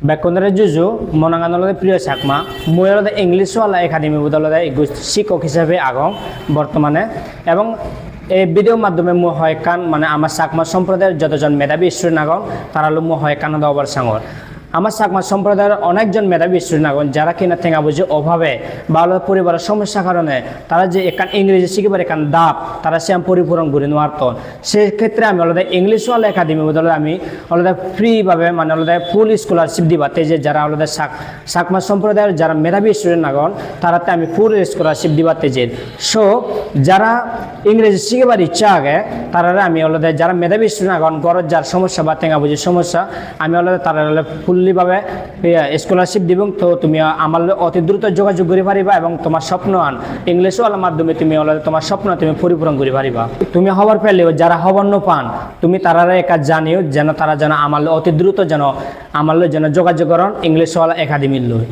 ব্যাকরণের জুজু মনাঙ্গানলদে প্রিয় চাকমা ময়লদে ইংলিশ ওয়ালা একাডেমি বদলদে শিক্ষক হিসেবে আগম বর্তমানে এবং এই ভিডিওর মাধ্যমে মু হয় কান মানে আমার চাকমা সম্প্রদায়ের যতজন মেধাবী স্টুডেন্ট আগন তারা মু হয় কানা দাবার সাঙর আমার চাকমা সম্প্রদায়ের অনেকজন মেধাবী স্টুডেন্ট আগন যারা কিনা ঠেঙা বুঝে অভাবে বা পরিবারের সমস্যার কারণে তারা যে এখান ইংরেজি শিখিবার এখান দাপ তারা সে পরিপূরণ করে নোয়ারতন সেক্ষেত্রে আমি আলাদা ইংলিশ ওয়ালা একাডেমি বদলে আমি আলাদা ফ্রিভাবে মানে আলাদা ফুল স্কলারশিপ দিবাতে যে যারা আলাদা চাকমা সম্প্রদায়ের যারা মেধাবী স্টুডেন্ট আগন তারাতে আমি ফুল স্কলারশিপ দিবাতে যে সো যারা ইংরেজি শিখিবার ইচ্ছা আগে তারা আমি আলাদা যারা মেধাবী স্টুডেন্ট আগন গরজ যার সমস্যা বা ঠেঙা বুঝে সমস্যা আমি আলাদা তারা ফুল্লিভাবে স্কলারশিপ দিব তো তুমি আমার অতি দ্রুত যোগাযোগ করে পারিবা এবং তোমার স্বপ্ন আন ইংলিশ ওয়ালার মাধ্যমে তুমি তোমার স্বপ্ন তুমি পরিপূরণ করে পারিবা তুমি হবার পেলেও যারা হবার ন পান তুমি তারা একা জানিও যেন তারা যেন আমার অতি দ্রুত যেন আমার যেন যোগাযোগ করেন ইংলিশ ওয়ালা একাডেমির লই।